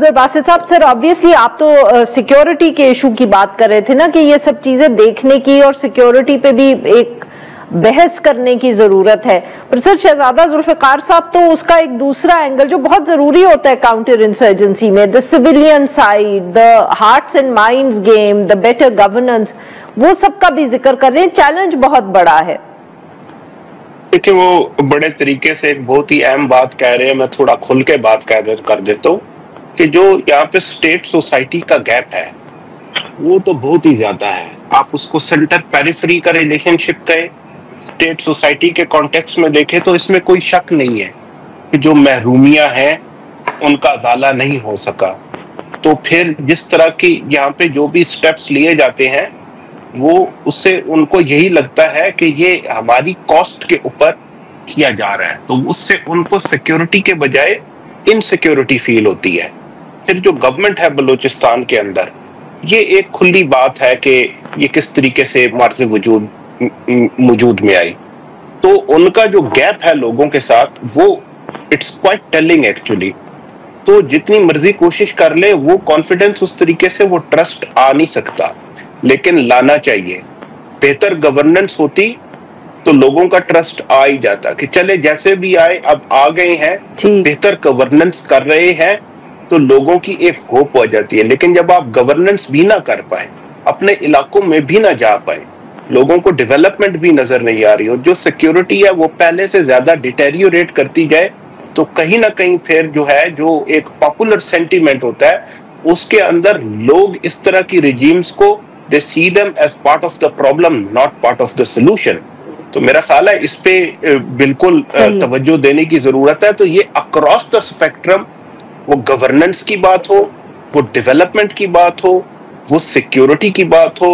बासित साहब, sir obviously आप तो सिक्योरिटी के इशू की बात कर रहे थे ना, कि ये सब चीजें देखने की और सिक्योरिटी पे भी एक बहस करने की जरूरत है। पर सर शहजादा जुल्फिकार साहब तो उसका एक दूसरा एंगल जो बहुत जरूरी होता है काउंटर इंसर्जेंसी में, the civilian side, the hearts and minds game, the better governance, वो सब का भी जिक्र कर रहे हैं। चैलेंज बहुत बड़ा है। देखिए, वो बड़े तरीके से एक बहुत ही अहम बात कह रहे हैं। मैं थोड़ा खुल के बात कर देता हूँ कि जो यहाँ पे स्टेट सोसाइटी का गैप है वो तो बहुत ही ज्यादा है। आप उसको सेंटर पेरिफेरी का रिलेशनशिप कहें, स्टेट सोसाइटी के कॉन्टेक्स्ट में देखें तो इसमें कोई शक नहीं है कि जो महरूमियां हैं उनका अजाला नहीं हो सका। तो फिर जिस तरह की यहाँ पे जो भी स्टेप्स लिए जाते हैं वो उससे उनको यही लगता है कि ये हमारी कॉस्ट के ऊपर किया जा रहा है, तो उससे उनको सिक्योरिटी के बजाय इनसिक्योरिटी फील होती है। फिर जो गवर्नमेंट है बलूचिस्तान के अंदर, ये एक खुली बात है कि ये किस तरीके से मार्ज़ वजूद में आई। तो उनका जो गैप है लोगों के साथ वो इट्स क्वाइट टेलिंग एक्चुअली। तो जितनी मर्जी कोशिश कर ले वो कॉन्फिडेंस उस तरीके से वो ट्रस्ट आ नहीं सकता, लेकिन लाना चाहिए। बेहतर गवर्नेंस होती तो लोगों का ट्रस्ट आ ही जाता कि चले जैसे भी आए अब आ गए हैं, बेहतर गवर्नेंस कर रहे हैं, तो लोगों की एक होप हो जाती है। लेकिन जब आप गवर्नेंस भी ना कर पाए, अपने इलाकों में भी ना जा पाए, लोगों को डेवलपमेंट भी नजर नहीं आ रही और जो सिक्योरिटी है वो पहले से ज्यादा डिटेरियोरेट करती जाए, तो कहीं ना कहीं फिर जो है जो एक पॉपुलर सेंटीमेंट होता है उसके अंदर लोग इस तरह की रिजीम्स को they see them as part of the problem, not part of the solution. तो मेरा ख्याल है इस पे बिल्कुल तवज्जो देने की जरूरत है। तो ये अक्रॉस द स्पेक्ट्रम, वो गवर्नेंस की बात हो, वो डेवलपमेंट की बात हो, वो सिक्योरिटी की बात हो,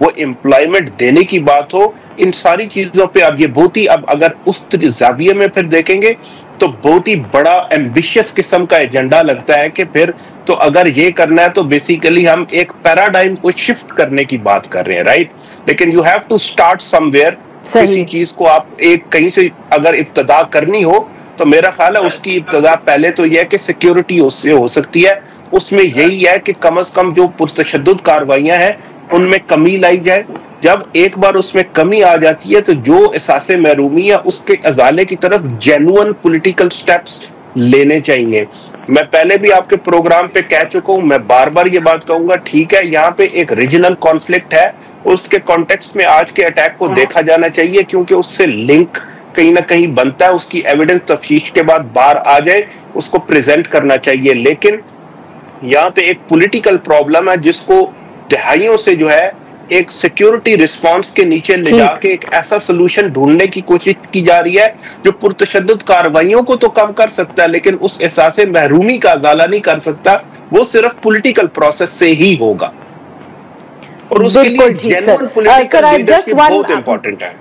वो एम्प्लॉयमेंट देने की बात हो, इन सारी चीजों पे अब ये बहुत ही, अब अगर उस जाविये में फिर देखेंगे तो बहुत ही बड़ा एम्बिशियस किस्म का एजेंडा लगता है कि फिर तो अगर ये करना है तो बेसिकली हम एक पैराडाइम को शिफ्ट करने की बात कर रहे हैं, राइट। लेकिन you have to start somewhere. किसी चीज को आप एक कहीं से अगर इब्तदा करनी हो तो मेरा ख्याल है उसकी इब्तदा पहले तो यह है कि सिक्योरिटी उससे हो सकती है। उसमें यही है कि कम से कम जो पुरतशद्दुद कार्रवाइयां हैं उनमें कमी लाई जाए। जब एक बार उसमें कमी आ जाती है तो जो एहसासे महरूमी है उसके अजाले की तरफ जेन्युइन पॉलिटिकल स्टेप्स लेने चाहिए। मैं पहले भी आपके प्रोग्राम पे कह चुका हूं, मैं बार बार ये बात कहूंगा, ठीक है यहाँ पे एक रीजनल कॉन्फ्लिक्ट है, उसके कॉन्टेक्स्ट में आज के अटैक को देखा जाना चाहिए क्योंकि उससे लिंक कहीं ना कहीं बनता है, उसकी एविडेंस तफ्तीश के बाद बाहर आ जाए, उसको प्रेजेंट करना चाहिए। लेकिन यहाँ पे एक पॉलिटिकल प्रॉब्लम है जिसको दहाइयों से जो है एक सिक्योरिटी रिस्पांस के नीचे ले जाके एक ऐसा सोल्यूशन ढूंढने की कोशिश की जा रही है जो पुरतशद्दुद कार्रवाइयों को तो कम कर सकता है लेकिन उस एहसासे महरूमी का अजाला नहीं कर सकता। वो सिर्फ पॉलिटिकल प्रोसेस से ही होगा और उसके लिए जेन्युइन पॉलिटिकल लीडरशिप बहुत इंपॉर्टेंट है।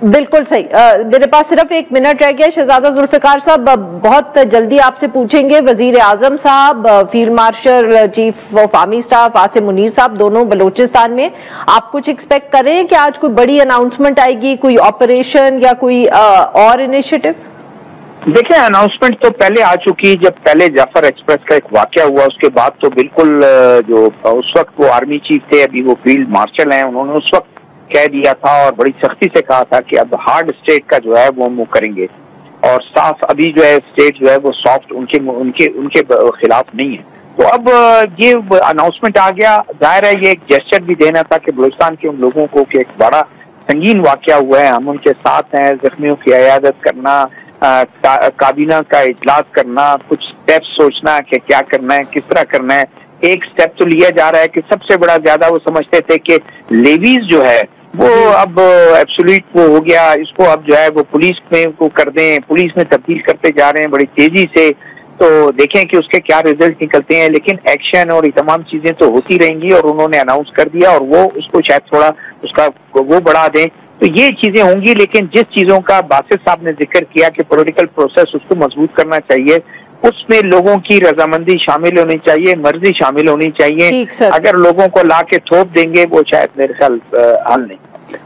बिल्कुल सही। मेरे पास सिर्फ 1 मिनट रह गया। शहजादा जुल्फिकार साहब, बहुत जल्दी आपसे पूछेंगे, वजीर आजम साहब, field marshal chief of army staff Asim Munir साहब दोनों बलूचिस्तान में, आप कुछ एक्सपेक्ट कर रहे हैं कि आज कोई बड़ी अनाउंसमेंट आएगी, कोई ऑपरेशन या कोई और इनिशिएटिव? देखिए, अनाउंसमेंट तो पहले आ चुकी, जब पहले जाफर एक्सप्रेस का एक वाकया हुआ उसके बाद तो बिल्कुल जो उस वक्त वो आर्मी चीफ थे, अभी वो फील्ड मार्शल हैं, उन्होंने उस वक्त कह दिया था और बड़ी सख्ती से कहा था कि अब हार्ड स्टेट का जो है वो मूव करेंगे और साफ अभी जो है स्टेट जो है वो सॉफ्ट उनके उनके उनके खिलाफ नहीं है। तो अब ये अनाउंसमेंट आ गया, जाहिर है ये एक जेस्चर भी देना था कि बलूचिस्तान के उन लोगों को कि एक बड़ा संगीन वाकया हुआ है, हम उनके साथ हैं, जख्मियों की इयादत करना, काबीना का इजलास करना, कुछ स्टेप्स सोचना कि क्या करना है, किस तरह करना है। एक स्टेप तो लिया जा रहा है कि सबसे बड़ा ज्यादा वो समझते थे कि लेवीज जो है वो अब एब्सोल्यूट वो हो गया, इसको अब जो है वो पुलिस में को कर दें, पुलिस में तब्दील करते जा रहे हैं बड़ी तेजी से। तो देखें कि उसके क्या रिजल्ट निकलते हैं, लेकिन एक्शन और ये तमाम चीजें तो होती रहेंगी और उन्होंने अनाउंस कर दिया और वो उसको शायद थोड़ा उसका वो बढ़ा दें, तो ये चीजें होंगी। लेकिन जिस चीजों का बासित साहब ने जिक्र किया कि पॉलिटिकल प्रोसेस उसको मजबूत करना चाहिए, उसमें लोगों की रजामंदी शामिल होनी चाहिए, मर्जी शामिल होनी चाहिए। अगर लोगों को ला के थोप देंगे वो शायद मेरे ख्याल हल नहीं।